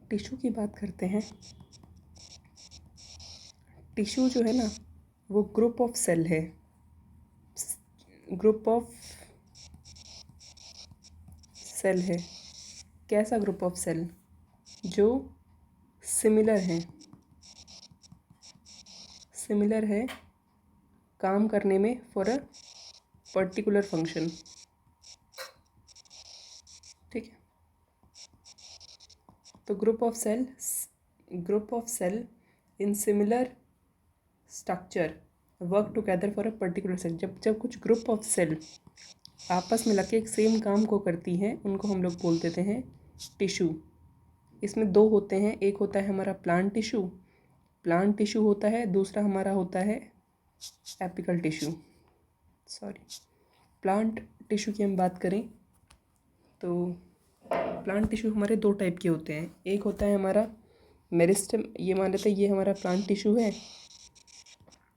Tissue की बात करते हैं। टिश्यू जो है ना वो ग्रुप ऑफ सेल है, ग्रुप ऑफ सेल है। कैसा ग्रुप ऑफ सेल? जो सिमिलर है काम करने में फॉर अ पर्टिकुलर फंक्शन। ठीक है, तो group of cell in similar structure work together for a particular cell. जब कुछ ग्रुप ऑफ सेल आपस में लग के एक सेम काम को करती हैं उनको हम लोग बोल देते हैं टिश्यू। इसमें दो होते हैं, एक होता है हमारा प्लांट टिश्यू होता है, दूसरा हमारा होता है एपिकल टिश्यू। प्लांट टिश्यू की हम बात करें तो प्लांट टिश्यू हमारे दो टाइप के होते हैं। एक होता है हमारा मेरिस्टेम, ये मान लेते हैं ये हमारा प्लांट टिश्यू है।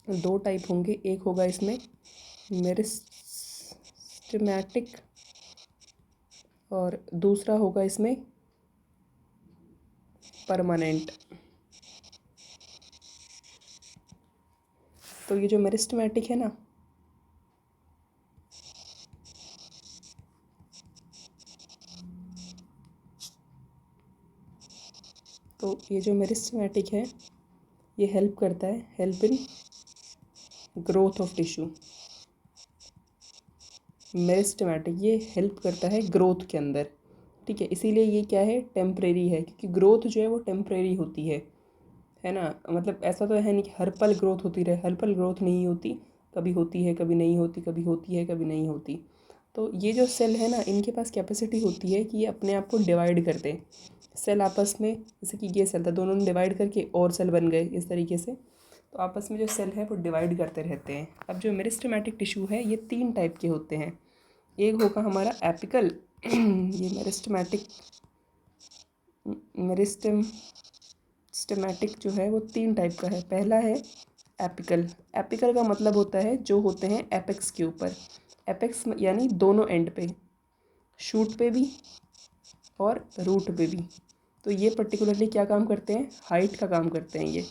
दो टाइप होंगे, एक होगा इसमें मेरिस्टेमेटिक और दूसरा होगा इसमें परमानेंट। तो ये जो मेरिस्टेमेटिक है ना, तो ये जो मेरिस्टेमेटिक है ये help in growth of tissue. Meristematic ये हेल्प करता है ग्रोथ के अंदर। ठीक है, इसीलिए ये क्या है, टेम्परेरी है, क्योंकि ग्रोथ जो है वो टेम्परेरी होती है ना। मतलब ऐसा तो है नहीं कि हर पल ग्रोथ होती रहे, हर पल ग्रोथ नहीं होती, कभी होती है कभी नहीं होती, कभी होती है कभी नहीं होती। तो ये जो सेल है ना, इनके पास कैपेसिटी होती है कि ये अपने आप को डिवाइड कर दें। सेल आपस में, जैसे कि ये सेल था, दोनों ने डिवाइड करके और सेल बन गए इस तरीके से। तो आपस में जो सेल है वो डिवाइड करते रहते हैं। अब जो मेरिस्टेमेटिक टिश्यू है ये 3 टाइप के होते हैं। एक होगा हमारा एपिकल ये मेरिस्टेमेटिक जो है वो 3 टाइप का है। पहला है एपिकल का मतलब होता है जो होते हैं एपेक्स के ऊपर। एपेक्स यानी दोनों एंड पे, शूट पे भी और रूट पे भी। तो ये पर्टिकुलरली क्या काम करते हैं, हाइट का काम करते हैं ये।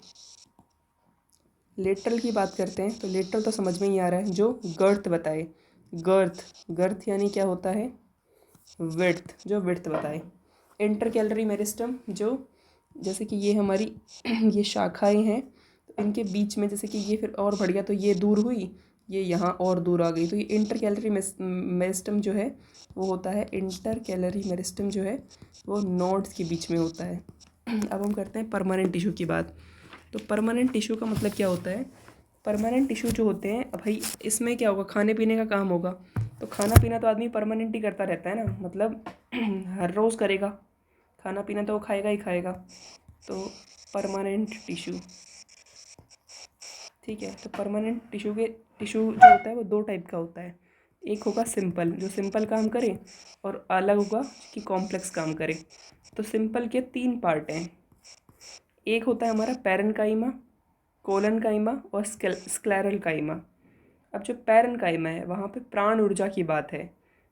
लेटरल की बात करते हैं तो लेटरल तो समझ में ही आ रहा है, जो गर्थ बताए। गर्थ यानी क्या होता है, विड्थ, जो विड्थ बताए। इंटरकैलरी मेरिस्टम, जो जैसे कि ये हमारी ये शाखाएं हैं, तो इनके बीच में जैसे कि ये फिर और बढ़ गया तो ये दूर हुई, ये यहाँ और दूर आ गई, तो ये इंटरकैलरी मेरिस्टम जो है वो होता है। इंटरकैलरी मेरिस्टम जो है वो नोड्स के बीच में होता है। अब हम करते हैं परमानेंट टिश्यू की बात। तो परमानेंट टिश्यू का मतलब क्या होता है, परमानेंट टिश्यू जो होते हैं, भाई इसमें क्या होगा, खाने पीने का काम होगा। तो खाना पीना तो आदमी परमानेंट ही करता रहता है ना, मतलब हर रोज़ करेगा, खाना पीना तो वो खाएगा ही खाएगा। तो परमानेंट टिश्यू, ठीक है। तो परमानेंट टिश्यू जो होता है वो 2 टाइप का होता है। एक होगा सिंपल, जो सिंपल काम करे, और अलग होगा कि कॉम्प्लेक्स काम करे। तो सिंपल के 3 पार्ट हैं। एक होता है हमारा पैरेन्काइमा, कोलेनकाइमा और स्क्लेरल काइमा। अब जो पैरेन्काइमा है वहाँ पे प्राण ऊर्जा की बात है।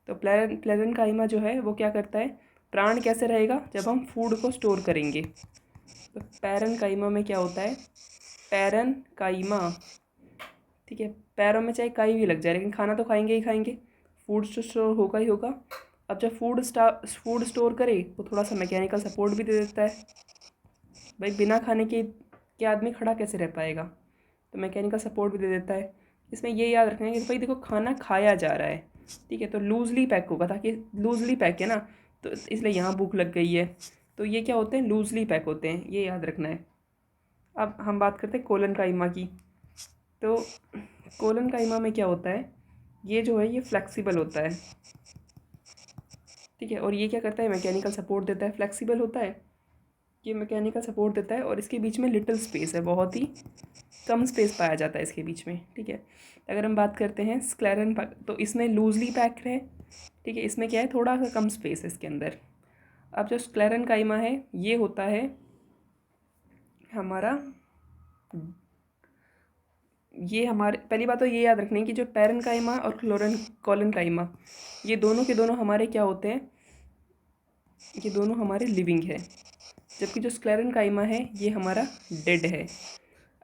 तो पैरेन्काइमा जो है वो क्या करता है, प्राण कैसे रहेगा, जब हम फूड को स्टोर करेंगे। तो पैरेन्काइमा में क्या होता है, पैरेन्काइमा, ठीक है, पैरों में चाहे काई भी लग जाए लेकिन खाना तो खाएंगे ही खाएंगे, फूड तो स्टोर होगा ही होगा। अब जब फूड स्टोर करे वो थोड़ा सा मैकेनिकल सपोर्ट भी दे देता है। भाई बिना खाने के आदमी खड़ा कैसे रह पाएगा, तो मैकेनिकल सपोर्ट भी दे देता है। इसमें ये याद रखना है कि भाई देखो खाना खाया जा रहा है, ठीक है, तो लूजली पैक होगा, ताकि लूजली पैक है ना, तो इसलिए यहाँ भूख लग गई है, तो ये क्या होते हैं, लूजली पैक होते हैं, ये याद रखना है। अब हम बात करते हैं कोलन काइमा की। तो कोलन काइमा में क्या होता है, ये जो है ये फ्लेक्सिबल होता है, ठीक है, और ये क्या करता है, मैकेनिकल सपोर्ट देता है, फ्लेक्सिबल होता है, ये मैकेनिकल सपोर्ट देता है, और इसके बीच में लिटिल स्पेस है, बहुत ही कम स्पेस पाया जाता है इसके बीच में, ठीक है। अगर हम बात करते हैं स्क्लेरन, तो इसमें लूजली पैक्ड है, ठीक है, इसमें क्या है, थोड़ा सा कम स्पेस है इसके अंदर। अब जो स्क्लेरन काइमा है ये होता है हमारा, ये हमारे, पहली बात तो ये याद रखनी है कि जो पैरेन्काइमा और कोलन काइमा, ये दोनों के दोनों हमारे क्या होते हैं, ये दोनों हमारे लिविंग है, जबकि जो स्क्लेरन काइमा है ये हमारा डेड है।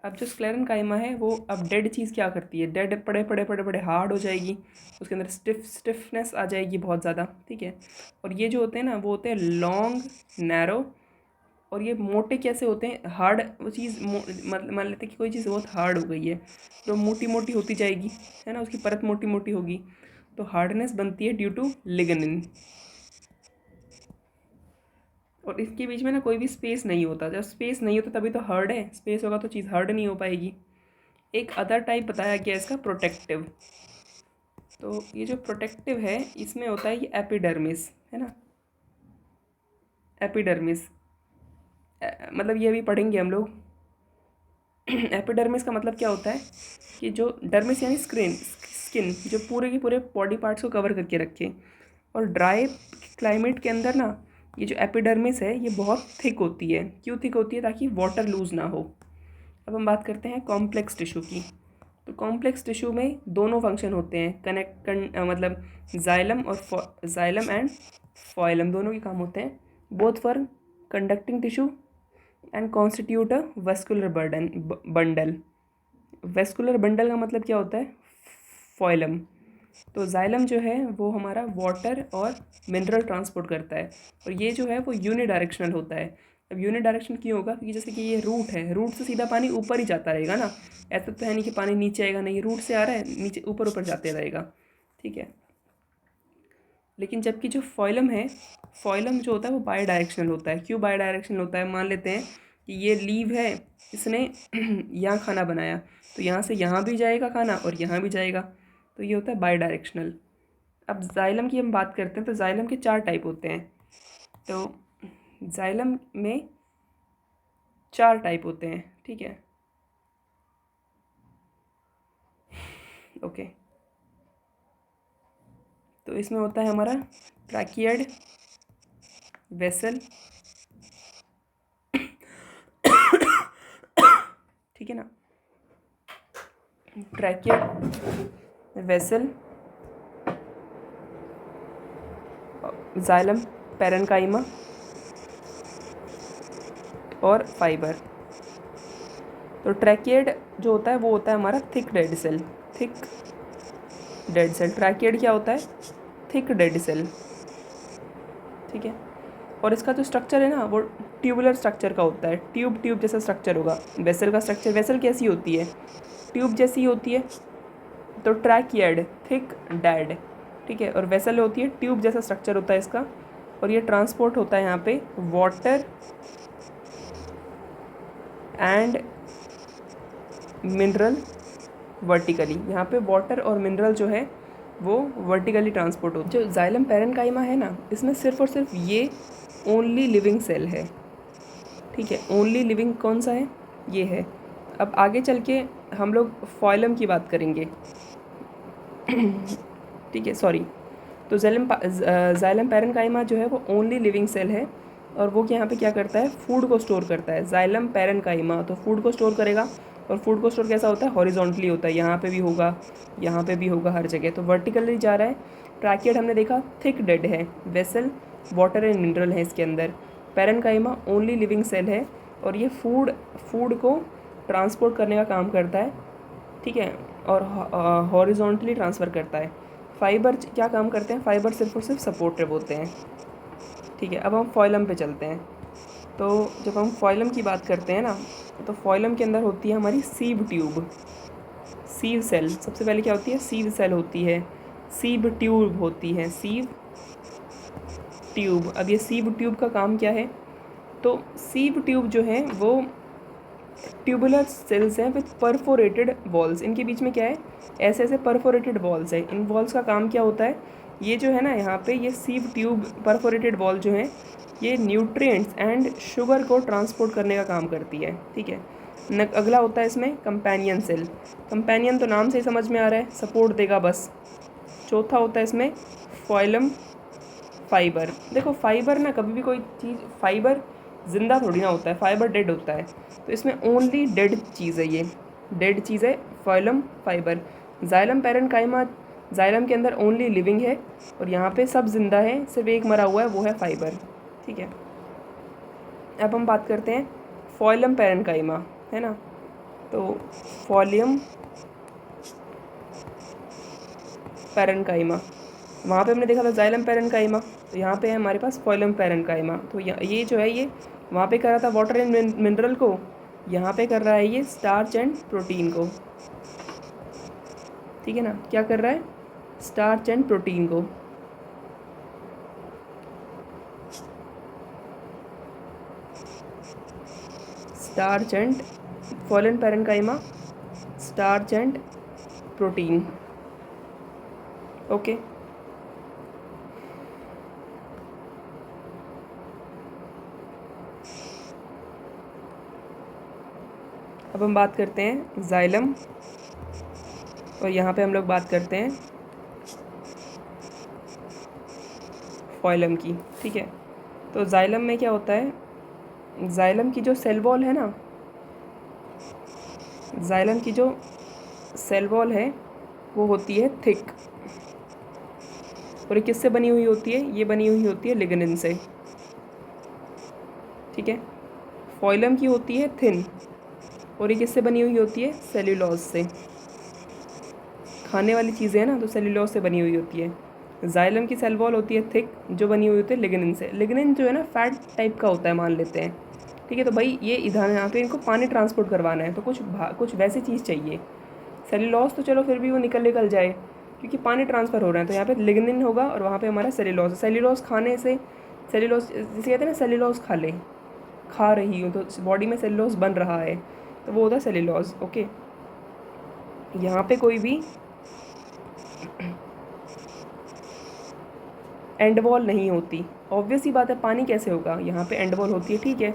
अब जो स्क्लेरन काइमा है वो अब डेड चीज़ क्या करती है, डेड पड़े पड़े पड़े पड़े हार्ड हो जाएगी, उसके अंदर स्टिफनेस आ जाएगी बहुत ज़्यादा, ठीक है। और ये जो होते हैं ना वो होते हैं लॉन्ग नैरो, और ये मोटे कैसे होते हैं, हार्ड वो चीज़ मान लेते हैं कि कोई चीज़ बहुत हार्ड हो गई है तो मोटी मोटी होती जाएगी, है ना, उसकी परत मोटी मोटी होगी, तो हार्डनेस बनती है ड्यू टू लिग्निन। और इसके बीच में ना कोई भी स्पेस नहीं होता, जब स्पेस नहीं होता तभी तो हार्ड है, स्पेस होगा तो चीज़ हार्ड नहीं हो पाएगी। एक अदर टाइप बताया गया इसका प्रोटेक्टिव। तो ये जो प्रोटेक्टिव है इसमें होता है ये एपिडर्मिस, है ना, एपिडर्मिस मतलब ये भी पढ़ेंगे हम लोग। एपिडर्मिस का मतलब क्या होता है कि जो डर्मिस यानी स्किन जो पूरे के पूरे बॉडी पार्ट्स को कवर करके रखे। और ड्राई क्लाइमेट के अंदर ना ये जो एपिडर्मिस है ये बहुत थिक होती है। क्यों थिक होती है? ताकि वाटर लूज ना हो। अब हम बात करते हैं कॉम्प्लेक्स टिश्यू की। तो कॉम्प्लेक्स टिश्यू में दोनों फंक्शन होते हैं, मतलब जाइलम एंड फॉइलम दोनों के काम होते हैं, both for conducting tissue and constitute a vascular bundle. Vascular bundle का मतलब क्या होता है? फॉइलम। तो जाइलम जो है वो हमारा वाटर और मिनरल ट्रांसपोर्ट करता है, और ये जो है वो यूनिडायरेक्शनल होता है। अब यूनिडायरेक्शनल क्यों होगा? क्योंकि जैसे कि ये रूट है, रूट से सीधा पानी ऊपर ही जाता रहेगा ना, ऐसा तो है नहीं कि पानी नीचे आएगा, नहीं, रूट से आ रहा है नीचे ऊपर ऊपर जाते रहेगा, ठीक है। लेकिन जबकि जो फॉइलम है, फॉइलम जो होता है वो बाई डायरेक्शनल होता है। क्यों बाई डायरेक्शनल होता है? मान लेते हैं कि ये लीव है, इसने यहाँ खाना बनाया, तो यहाँ से यहाँ भी जाएगा खाना और यहाँ भी जाएगा, तो ये होता है बाई डायरेक्शनल। अब जाइलम की हम बात करते हैं तो जाइलम के 4 टाइप होते हैं। तो जाइलम में 4 टाइप होते हैं, ठीक है, ओके। तो इसमें होता है हमारा ट्रैकियड, वेसल, ठीक है ना, ट्रैकियड, वेसल, जाइलम पैरेन्काइमा और फाइबर। तो ट्रैकियड जो होता है वो होता है हमारा thick dead cell. Thick dead cell, tracheid क्या होता है? थिक डेड सेल, ठीक है। और इसका जो स्ट्रक्चर है ना वो ट्यूबुलर स्ट्रक्चर का होता है, ट्यूब जैसा स्ट्रक्चर होगा। वेसल का स्ट्रक्चर, वेसल कैसी होती है? ट्यूब जैसी होती है। तो ट्रैकियड थिक डेड, ठीक है, और वेसल होती है ट्यूब जैसा स्ट्रक्चर होता है इसका, और ये ट्रांसपोर्ट होता है यहाँ पे वाटर एंड मिनरल वर्टिकली। यहाँ पे वाटर और मिनरल जो है वो वर्टिकली ट्रांसपोर्ट होता है। जो जाइलम पैरेन्काइमा है ना, इसमें सिर्फ और सिर्फ ये ओनली लिविंग सेल है, ठीक है। ओनली लिविंग कौन सा है? ये है। अब आगे चल के हम लोग फॉइलम की बात करेंगे, ठीक है, सॉरी। तो जाइलम पैरेन्काइमा जो है वो ओनली लिविंग सेल है, और वो यहाँ पे क्या करता है? फूड को स्टोर करता है। जाइलम पैरेन्काइमा तो फूड को स्टोर करेगा, और फूड को स्टोर कैसा होता है? हॉरिजॉन्टली होता है, यहाँ पे भी होगा, यहाँ पे भी होगा, हर जगह। तो वर्टिकली जा रहा है। ट्रैकियड हमने देखा थिक डेड है, वेसल वाटर एंड मिनरल है इसके अंदर। पैरेन्काइमा ओनली लिविंग सेल है, और ये फूड को ट्रांसपोर्ट करने का काम करता है, ठीक है, और हॉरिजॉन्टली ट्रांसफ़र करता है। फाइबर क्या काम करते हैं? फाइबर सिर्फ और सिर्फ सपोर्टिव होते हैं, ठीक है। अब हम फॉइलम पे चलते हैं। तो जब हम फॉइलम की बात करते हैं ना, तो फॉइलम के अंदर होती है हमारी सीव ट्यूब, सीव सेल। सबसे पहले क्या होती है? सीव सेल होती है, सीव ट्यूब होती है, सीव ट्यूब। अब ये सीव ट्यूब का काम क्या है? तो सीव ट्यूब जो है वो ट्यूबुलर सेल्स हैं विथ परफोरेटेड वॉल्स। इनके बीच में क्या है? ऐसे ऐसे परफोरेटेड वॉल्स है। इन वॉल्स का काम क्या होता है? ये जो है ना यहाँ पे ये सीव ट्यूब परफोरेटेड वॉल जो है ये न्यूट्रिएंट्स एंड शुगर को ट्रांसपोर्ट करने का काम करती है, ठीक है। अगला होता है इसमें कंपेनियन सेल। कंपेनियन तो नाम से ही समझ में आ रहा है, सपोर्ट देगा बस। चौथा होता है इसमें फॉइलम फाइबर। देखो फाइबर ना, कभी भी कोई चीज़, फाइबर जिंदा थोड़ी ना होता है, फाइबर डेड होता है। तो इसमें ओनली डेड चीज़ है, ये डेड चीज़ है फॉइलम फाइबर। जाइलम पैरेन्काइमा, जाइलम के अंदर ओनली लिविंग है, और यहाँ पे सब जिंदा है, सिर्फ एक मरा हुआ है, वो है फाइबर, ठीक है। अब हम बात करते हैं फॉइलम पैरेन्काइमा, है ना। तो फॉलियम पैरेन्काइमा, वहाँ पे हमने देखा था जाइलम पैरेन्काइमा, तो यहाँ पे है हमारे पास फॉइलम पैरेन्काइमा। तो ये जो है ये वहाँ पे कर रहा था वाटर एंड मिनरल को, यहाँ पे कर रहा है ये स्टार्च एंड प्रोटीन को, ठीक है ना। क्या कर रहा है? स्टार्च एंड प्रोटीन को। Starch and fallen parenchyma, starch and protein. Okay, अब हम बात करते हैं जाइलम, और यहाँ पे हम लोग बात करते हैं फॉइलम की, ठीक है। तो जाइलम में क्या होता है? जाइलम की जो सेल वॉल है ना, जाइलम की जो सेल वॉल है वो होती है थिक, और ये किससे बनी हुई होती है? ये बनी हुई होती है लिग्निन से, ठीक है। फॉइलम की होती है थिन, और ये किससे बनी हुई होती है? सेल्यूलोज से। खाने वाली चीज़ें हैं ना, तो सेल्यूलोज से बनी हुई होती है। जाइलम की सेल वॉल होती है थिक, जो बनी हुई होती है लिग्निन से। लिग्निन जो है ना फैट टाइप का होता है, मान लेते हैं, ठीक है। तो भाई ये इधर यहाँ पे इनको पानी ट्रांसपोर्ट करवाना है, तो कुछ वैसी चीज़ चाहिए। सेल्यूलोज तो चलो फिर भी वो निकल जाए, क्योंकि पानी ट्रांसफ़र हो रहा है, तो यहाँ पे लिग्निन होगा और वहाँ पे हमारा सेल्यूलोज। सेल्यूलोज खाने से, सेल्यूलोज जिसे कहते हैं ना, सेल्यूलोज खा रही हूँ तो बॉडी में सेल्यूलोज बन रहा है, तो वो होता है सेल्यूलोज। ओके, यहाँ पे कोई भी एंड वॉल नहीं होती, ऑब्वियस ही बात है, पानी कैसे होगा? यहाँ पे एंड वॉल होती है, ठीक है,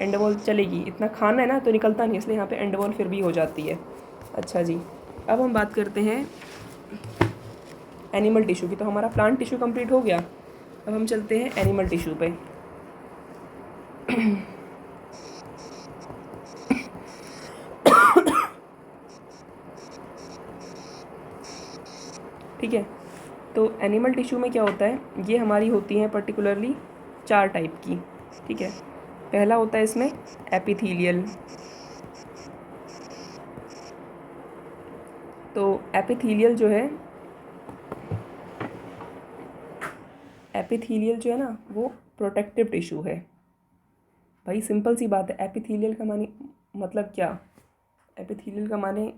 एंड वॉल चलेगी, इतना खाना है ना तो निकलता नहीं, इसलिए यहाँ पे एंड वॉल फिर भी हो जाती है। अच्छा जी, अब हम बात करते हैं एनिमल टिश्यू की। तो हमारा प्लांट टिश्यू कंप्लीट हो गया, अब हम चलते हैं एनिमल टिश्यू पे। ठीक है, तो एनिमल टिश्यू में क्या होता है? ये हमारी होती हैं पर्टिकुलरली 4 टाइप की, ठीक है। पहला होता है इसमें एपिथीलियल। तो एपिथीलियल जो है, एपिथीलियल जो है ना वो प्रोटेक्टिव टिश्यू है। भाई सिंपल सी बात है, एपिथीलियल का माने मतलब क्या? एपिथीलियल का माने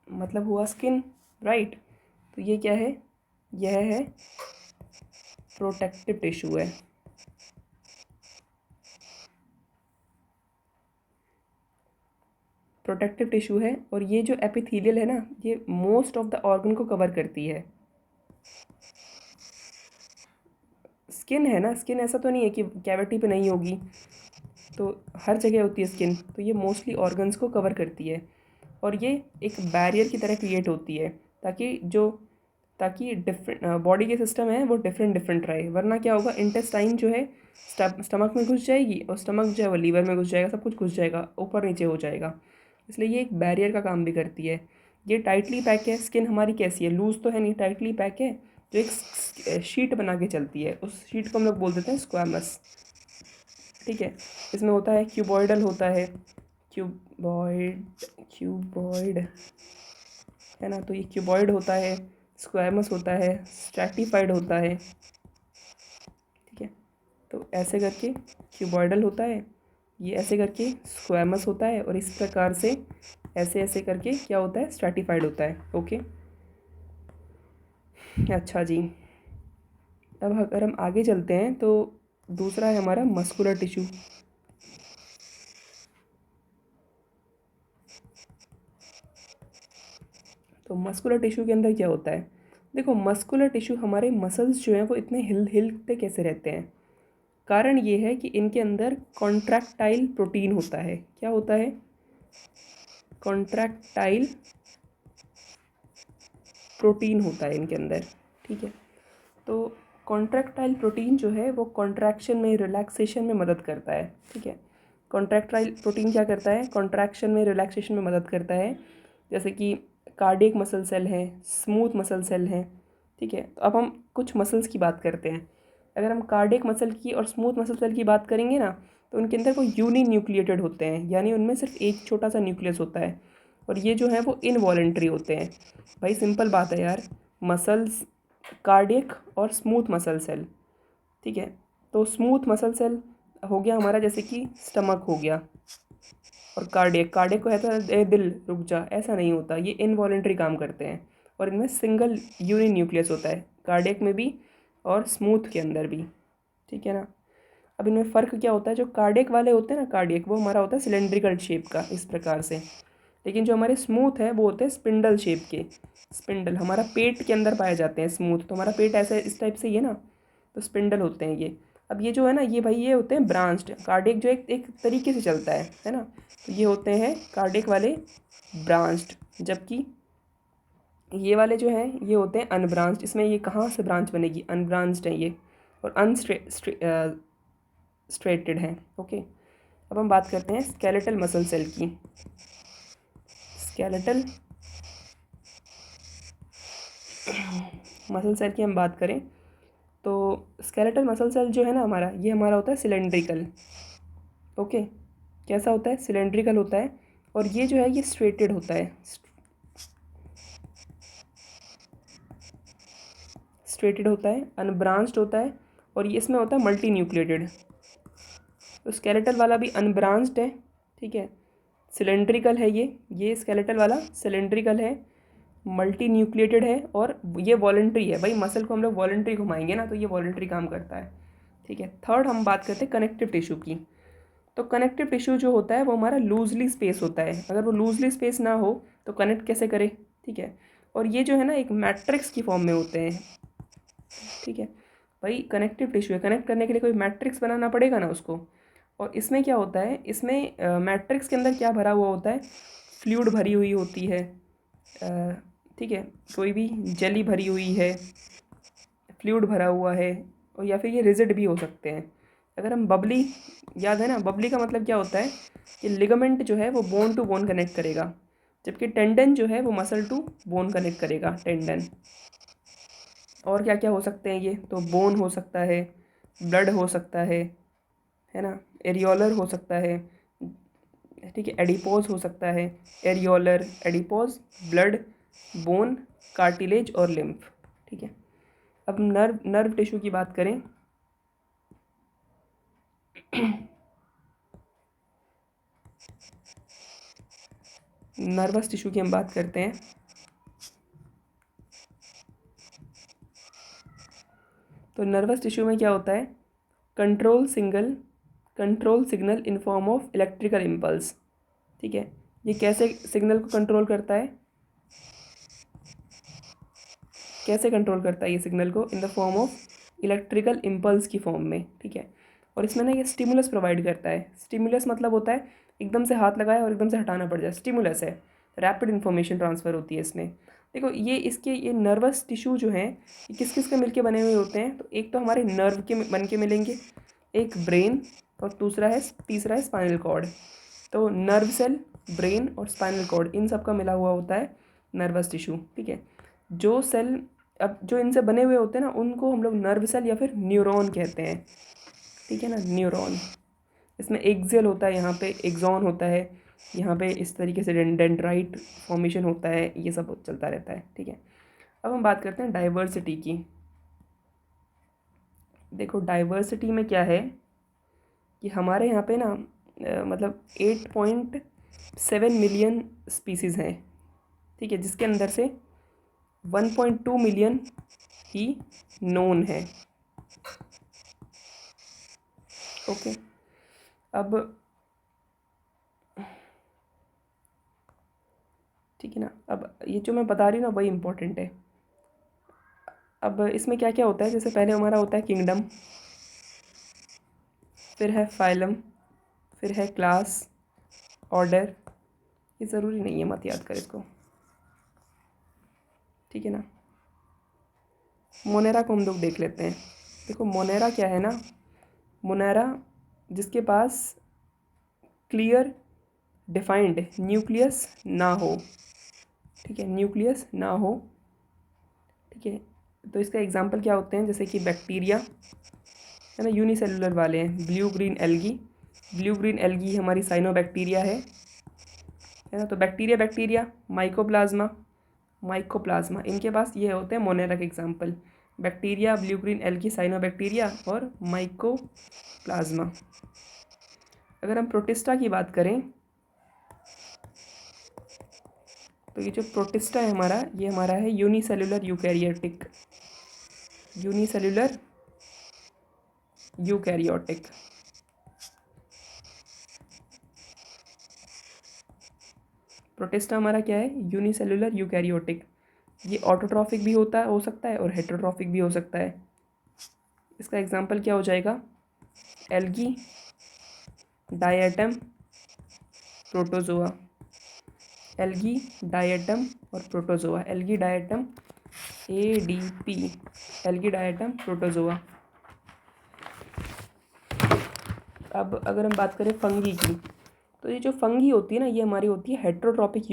मतलब हुआ स्किन, राइट। तो ये क्या है? यह है प्रोटेक्टिव टिश्यू है। प्रोटेक्टिव टिश्यू है, और ये जो एपिथीलियल है ना, ये मोस्ट ऑफ द ऑर्गन को कवर करती है। स्किन है ना, स्किन ऐसा तो नहीं है कि कैविटी पे नहीं होगी, तो हर जगह होती है स्किन, तो ये मोस्टली ऑर्गन्स को कवर करती है, और ये एक बैरियर की तरह क्रिएट होती है, ताकि डिफरेंट बॉडी के सिस्टम है वो डिफरेंट रहे। वरना क्या होगा? इंटेस्टाइन जो है स्टमक में घुस जाएगी, और स्टमक जो है वो लीवर में घुस जाएगा, सब कुछ घुस जाएगा, ऊपर नीचे हो जाएगा, इसलिए ये एक बैरियर का काम भी करती है। ये टाइटली पैक है, स्किन हमारी कैसी है? लूज़ तो है नहीं, टाइटली पैक है, जो एक शीट बना के चलती है, उस शीट को हम लोग बोल देते हैं स्क्वैमस, ठीक है। इसमें होता है क्यूबॉइडल होता है, क्यूबॉइड है ना, तो ये क्यूबॉइड होता है, स्क्वैमस होता है, स्ट्रैटिफाइड होता है, ठीक है। तो ऐसे करके क्यूबॉइडल होता है, ये ऐसे करके स्क्वैमस होता है, और इस प्रकार से ऐसे ऐसे करके क्या होता है? स्ट्रैटिफाइड होता है। ओके, अच्छा जी, अब अगर हम आगे चलते हैं तो दूसरा है हमारा मस्कुलर टिश्यू। तो मस्कुलर टिश्यू के अंदर क्या होता है? देखो, मस्कुलर टिश्यू, हमारे मसल्स जो हैं वो इतने हिलते कैसे रहते हैं? कारण ये है कि इनके अंदर कॉन्ट्रैक्टाइल प्रोटीन होता है। क्या होता है? कॉन्ट्रैक्टाइल प्रोटीन होता है इनके अंदर, ठीक है। तो कॉन्ट्रैक्टाइल प्रोटीन जो है वो कॉन्ट्रैक्शन में, रिलैक्सेशन में मदद करता है, ठीक है। कॉन्ट्रैक्टाइल प्रोटीन क्या करता है? कॉन्ट्रैक्शन में, रिलैक्सेशन में मदद करता है। जैसे कि कार्डियक मसल सेल हैं, स्मूथ मसल सेल हैं, ठीक है। तो अब हम कुछ मसल्स की बात करते हैं। अगर हम कार्डियक मसल की और स्मूथ मसल सेल की बात करेंगे ना, तो उनके अंदर वो यूनिन्यूक्लिएटेड होते हैं, यानी उनमें सिर्फ एक छोटा सा न्यूक्लियस होता है, और ये जो है वो इनवॉलेंट्री होते हैं। भाई सिंपल बात है यार, मसल्स, कार्डियक और स्मूथ मसल सेल, ठीक है। तो स्मूथ मसल सेल हो गया हमारा जैसे कि स्टमक हो गया, और कार्डियक, कार्डियक को कहता है ए दिल रुक जा, ऐसा नहीं होता, ये इनवॉलेंट्री काम करते हैं, और इनमें सिंगल यूनिन्यूक्लियस होता है, कार्डियक में भी और स्मूथ के अंदर भी, ठीक है ना। अब इनमें फ़र्क क्या होता है, जो कार्डियक वाले होते हैं ना, कार्डियक वो हमारा होता है सिलेंड्रिकल शेप का इस प्रकार से, लेकिन जो हमारे स्मूथ है वो होते हैं स्पिंडल शेप के। स्पिंडल हमारा पेट के अंदर पाए जाते हैं, स्मूथ तो हमारा पेट ऐसे इस टाइप से ही है ना, तो स्पिंडल होते हैं ये। अब ये जो है ना, ये भाई ये होते हैं ब्रांच्ड, कार्डियक जो एक तरीके से चलता है ना, तो ये होते हैं कार्डियक वाले ब्रांच्ड, जबकि ये वाले जो हैं ये होते हैं अनब्रांच्ड। इसमें ये कहाँ से ब्रांच बनेगी, अनब्रांच्ड है ये, और स्ट्रेटेड हैं। ओके, अब हम बात करते हैं स्केलेटल मसल सेल की। स्केलेटल मसल सेल की हम बात करें तो स्केलेटल मसल सेल जो है ना हमारा, ये हमारा होता है सिलेंड्रिकल। ओके, कैसा होता है, सिलेंड्रिकल होता है, और ये जो है ये स्ट्रेटेड होता है, स्ट्रेटेड होता है, अनब्रांच्ड होता है, और ये इसमें होता है मल्टी न्यूक्लिएटेड। तो स्केलेटल वाला भी अनब्रांच्ड है, ठीक है, सिलेंड्रिकल है ये स्केलेटल वाला सिलेंड्रिकल है, मल्टी न्यूक्लिएटेड है, और ये वॉलंटरी है। भाई मसल को हम लोग वॉलंटरी घुमाएंगे ना, तो ये वॉलंटरी काम करता है, ठीक है। थर्ड हम बात करते हैं कनेक्टिव टिश्यू की। तो कनेक्टिव टिश्यू जो होता है वो हमारा लूजली स्पेस होता है, अगर वो लूजली स्पेस ना हो तो कनेक्ट कैसे करे, ठीक है। और ये जो है ना एक मैट्रिक्स की फॉर्म में होते हैं, ठीक है। भाई कनेक्टिव टिश्यू है, कनेक्ट करने के लिए कोई मैट्रिक्स बनाना पड़ेगा ना उसको, और इसमें क्या होता है, इसमें मैट्रिक्स के अंदर क्या भरा हुआ होता है, फ्लूइड भरी हुई होती है, ठीक है, कोई भी जेली भरी हुई है, फ्लूइड भरा हुआ है, और या फिर ये रिजिड भी हो सकते हैं। अगर हम बबली, याद है ना बबली का मतलब क्या होता है, कि लिगामेंट जो है वो बोन टू बोन कनेक्ट करेगा, जबकि टेंडन जो है वो मसल टू बोन कनेक्ट करेगा, टेंडन। और क्या क्या हो सकते हैं ये, तो बोन हो सकता है, ब्लड हो सकता है ना, एरियोलर हो सकता है, ठीक है, एडिपोज हो सकता है, areolar, adipose, blood, bone, cartilage और लिम्फ, ठीक है। अब नर्व नर्व टिश्यू की बात करें नर्वस टिश्यू की हम बात करते हैं, तो नर्वस टिश्यू में क्या होता है, control signal in form of electrical impulse, ठीक है। ये कैसे सिग्नल को कंट्रोल करता है, कैसे कंट्रोल करता है ये सिग्नल को, in the form of electrical impulse की फॉर्म में, ठीक है। और इसमें ना ये स्टिमुलस प्रोवाइड करता है। स्टिमुलस मतलब होता है एकदम से हाथ लगाए और एकदम से हटाना पड़ जाए, स्टिमुलस है, रैपिड इन्फॉर्मेशन ट्रांसफ़र होती है इसमें। देखो ये नर्वस टिश्यू जो हैं ये किस किस के मिलके बने हुए होते हैं, तो एक तो हमारे नर्व के बन के मिलेंगे, एक ब्रेन, और तीसरा है स्पाइनल कॉर्ड। तो नर्व सेल, ब्रेन और स्पाइनल कॉर्ड, इन सब का मिला हुआ होता है नर्वस टिश्यू, ठीक है। जो सेल अब जो इनसे बने हुए होते हैं ना, उनको हम लोग नर्व सेल या फिर न्यूरॉन कहते हैं, ठीक है ना, न्यूरॉन। इसमें एक्सियल होता है, यहाँ पे एक्सॉन होता है, यहाँ पे इस तरीके से डेंड्राइट फॉर्मेशन होता है, ये सब चलता रहता है, ठीक है। अब हम बात करते हैं डाइवर्सिटी की। देखो डाइवर्सिटी में क्या है कि हमारे यहाँ पे ना मतलब 8.7 मिलियन स्पीसीज़ हैं, ठीक है, जिसके अंदर से 1.2 मिलियन ही नोन है। ओके, अब ठीक है ना, अब ये जो मैं बता रही हूँ ना वही इम्पोर्टेंट है। अब इसमें क्या क्या होता है, जैसे पहले हमारा होता है किंगडम, फिर है फाइलम, फिर है क्लास, ऑर्डर, ये ज़रूरी नहीं है, मत याद कर इसको, ठीक है ना। मोनेरा को हम लोग देख लेते हैं। देखो मोनेरा क्या है ना, मोनेरा जिसके पास क्लियर डिफाइंड न्यूक्लियस ना हो, ठीक है, न्यूक्लियस ना हो, ठीक है। तो इसका एग्जांपल क्या होते हैं, जैसे कि बैक्टीरिया है ना, यूनिसेलुलर वाले हैं, blue green algae, blue green algae हमारी साइनोबैक्टीरिया है ना। तो बैक्टीरिया माइकोप्लाज्मा इनके पास ये होते हैं मोनेरा के example, bacteria, blue green algae, cyanobacteria और माइकोप्लाज्मा। अगर हम प्रोटिस्टा की बात करें तो ये जो प्रोटिस्टा है हमारा, ये हमारा है यूनिसेलुलर यूकैरियोटिक। प्रोटिस्टा हमारा क्या है, यूनिसेलुलर यूकैरियोटिक। ये ऑटोट्रॉफिक भी हो सकता है और हेटेरोट्रॉफिक भी हो सकता है। इसका एग्जांपल क्या हो जाएगा, algae, diatom, protozoa. Algae, diatom और protozoa, algae, diatom, ADP, algae, diatom, protozoa. अब अगर हम बात करें फंगी की, तो ये जो फंगी होती है ना, ये हमारी होती है हेट्रोट्रॉपिक।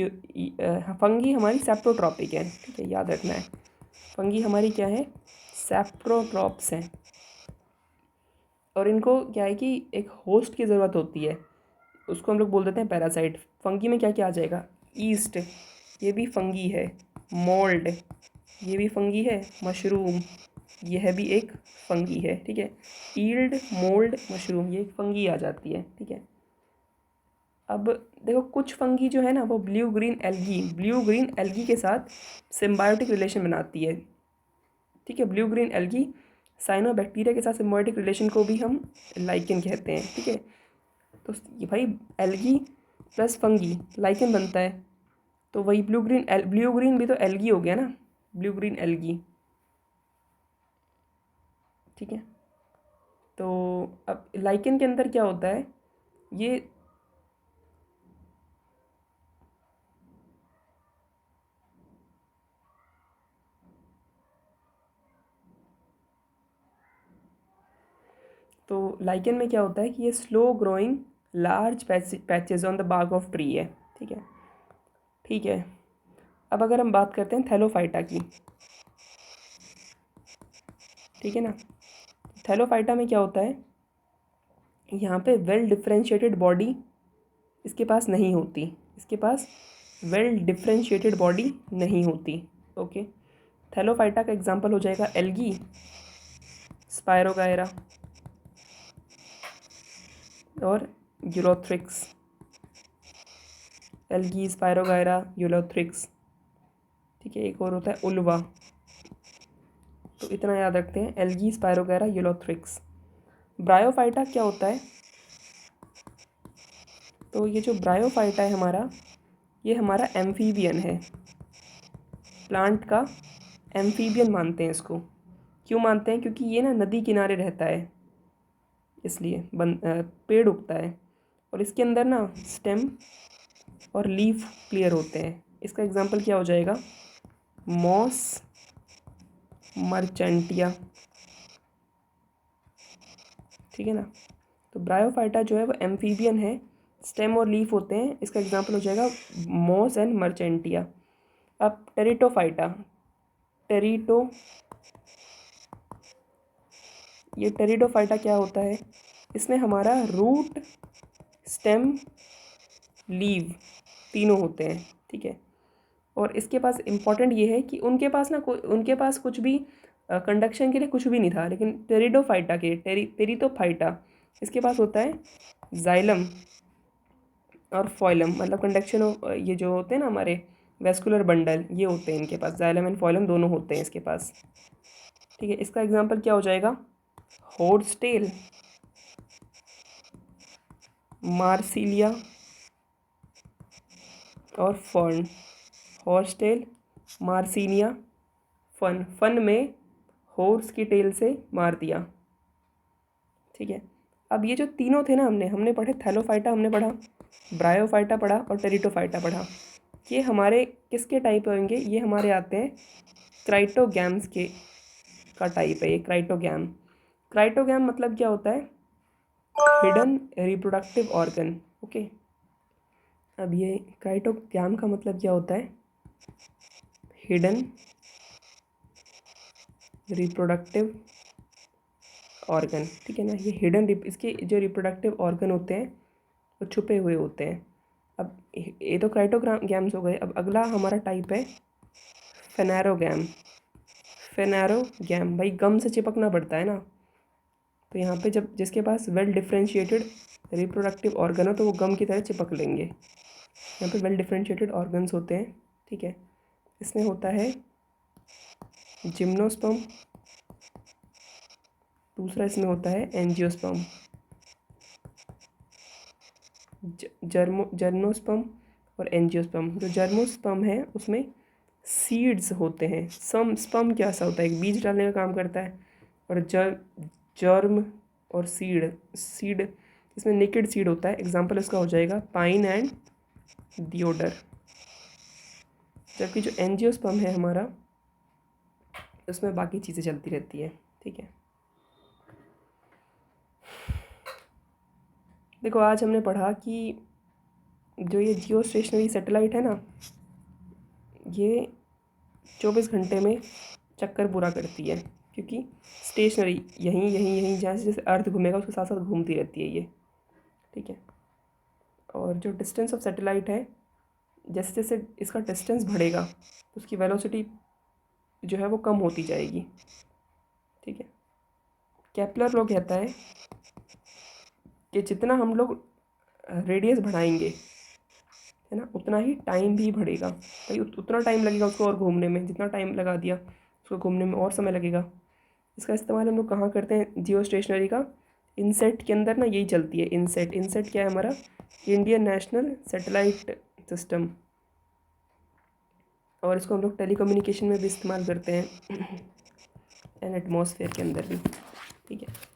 फंगी हमारी सेप्टोट्रॉपिक है, ठीक है, याद रखना है। फंगी हमारी क्या है, सेप्टोट्रॉप्स हैं। और इनको क्या है कि एक होस्ट की ज़रूरत होती है, उसको हम लोग बोल देते हैं पैरासाइट। फंगी में क्या क्या आ जाएगा, ईस्ट, ये भी फंगी है, मोल्ड, ये भी फंगी है, मशरूम, यह भी एक फंगी है, ठीक है। ईल्ड, मोल्ड, मशरूम, ये एक फंगी आ जाती है, ठीक है। अब देखो कुछ फंगी जो है ना, वो ब्लू ग्रीन एल्गी के साथ सिम्बायोटिक रिलेशन बनाती है, ठीक है। ब्लू ग्रीन एल्गी साइनोबैक्टीरिया के साथ सिम्बायोटिक रिलेशन को भी हम लाइकेन कहते हैं, ठीक है। तो ये भाई एल्गी प्लस फंगी लाइकेन बनता है, तो वही ब्लू ग्रीन भी तो एल्गी हो गया ना, ब्लू ग्रीन एल्गी, ठीक है। तो अब लाइकेन के अंदर क्या होता है, ये तो लाइकेन में क्या होता है कि ये slow growing large patches on the bark of tree है, ठीक है, ठीक है। अब अगर हम बात करते हैं थैलोफाइटा की, ठीक है ना, थैलोफाइटा में क्या होता है, यहाँ पे वेल डिफ्रेंशिएटेड बॉडी इसके पास नहीं होती, इसके पास वेल डिफ्रेंशिएटेड बॉडी नहीं होती, ओके। थैलोफाइटा का एग्जांपल हो जाएगा एल्गी, स्पायरोगायरा और यूलोथ्रिक्स, एल्गी, स्पायरोगायरा, यूलोथ्रिक्स, ठीक है। एक और होता है उल्वा, तो इतना याद रखते हैं, एल्गी, स्पायरोगायरा, यूलोथ्रिक्स। ब्रायोफाइटा क्या होता है, तो ये जो ब्रायोफाइटा है हमारा, ये हमारा एम्फीबियन है, प्लांट का एम्फीबियन मानते हैं इसको। क्यों मानते हैं, क्योंकि ये ना नदी किनारे रहता है, इसलिए पेड़ उगता है, और इसके अंदर ना स्टेम और लीफ क्लियर होते हैं। इसका एग्जांपल क्या हो जाएगा, मॉस मर्चेंटिया, ठीक है ना। तो ब्रायोफाइटा जो है वो एम्फीबियन है, स्टेम और लीफ होते हैं, इसका एग्जांपल हो जाएगा मॉस एंड मर्चेंटिया। अब टेरिटोफाइटा, ये टेरिडोफाइटा क्या होता है, इसमें हमारा रूट, स्टेम, लीव तीनों होते हैं, ठीक है। और इसके पास इम्पॉर्टेंट ये है कि उनके पास कुछ भी कंडक्शन के लिए कुछ भी नहीं था, लेकिन टेरिडोफाइटा के टेरिटोफाइटा इसके पास होता है जाइलम और फॉइलम, मतलब कंडक्शन, ये जो होते हैं ना हमारे वेस्कुलर बंडल, ये होते हैं इनके पास, जाइलम एंड फॉइलम दोनों होते हैं इसके पास, ठीक है। इसका एग्जांपल क्या हो जाएगा, हॉर्स टेल, मार्सिलिया और फर्न। हॉर्स टेल, मार्सिनिया, फन में हॉर्स की टेल से मार दिया, ठीक है। अब ये जो तीनों थे ना, हमने पढ़े, थैलोफाइटा हमने पढ़ा, ब्रायोफाइटा पढ़ा और टेरिटोफाइटा पढ़ा। ये हमारे किसके टाइप होंगे, ये हमारे आते हैं क्राइटोगैम्स के का टाइप है ये क्राइटोगैम। क्राइटोगैम मतलब क्या होता है, हिडन रिप्रोडक्टिव ऑर्गन, ओके। अब ये क्राइटोगैम का मतलब क्या होता है, हिडन रिप्रोडक्टिव ऑर्गन, ठीक है ना। ये हिडन इसके जो रिप्रोडक्टिव ऑर्गन होते हैं वो छुपे हुए होते हैं। अब ये तो क्राइटोगैम्स हो गए। अब अगला हमारा टाइप है फेनैरोगैम। फेनैरोगैम, भाई गम से चिपकना पड़ता है ना, तो यहाँ पे जब जिसके पास वेल डिफ्रेंशिएटेड रिप्रोडक्टिव ऑर्गन हो तो वो गम की तरह चिपक लेंगे। यहाँ पे वेल डिफ्रेंशिएटेड ऑर्गन्स होते हैं, ठीक है। इसमें होता है जिम्नोस्पर्म, दूसरा इसमें होता है एंजियोस्पर्म। जर्मोस्पर्म और एंजियोस्पर्म। जो जर्मोस्पर्म है उसमें सीड्स होते हैं। स्पर्म क्या सा होता है, एक बीज डालने का काम करता है। और जर्म और सीड इसमें नेकेड सीड होता है। एग्जाम्पल इसका हो जाएगा पाइन एंड डिओडर। जबकि जो एंजियोस्पर्म है हमारा, उसमें बाकी चीज़ें चलती रहती है, ठीक है। देखो आज हमने पढ़ा कि जो ये जियो स्टेशनरी सैटेलाइट है ना, ये 24 घंटे में चक्कर पूरा करती है, क्योंकि स्टेशनरी यहीं यहीं यहीं जैसे जैसे अर्थ घूमेगा उसके साथ साथ घूमती रहती है ये, ठीक है। और जो डिस्टेंस ऑफ सैटेलाइट है, जैसे जैसे इसका डिस्टेंस बढ़ेगा तो उसकी वेलोसिटी जो है वो कम होती जाएगी, ठीक है। केपलर लॉ कहता है कि जितना हम लोग रेडियस बढ़ाएंगे, है ना, उतना ही टाइम भी बढ़ेगा। भाई उतना टाइम लगेगा उसको और घूमने में, जितना टाइम लगा दिया उसको घूमने में और समय लगेगा। इसका इस्तेमाल हम लोग कहाँ करते हैं, जियो स्टेशनरी का इनसेट के अंदर ना यही चलती है। इनसेट क्या है हमारा, इंडियन नेशनल सैटेलाइट सिस्टम। और इसको हम लोग टेलीकम्युनिकेशन में भी इस्तेमाल करते हैं एंड एटमॉस्फेयर के अंदर भी, ठीक है।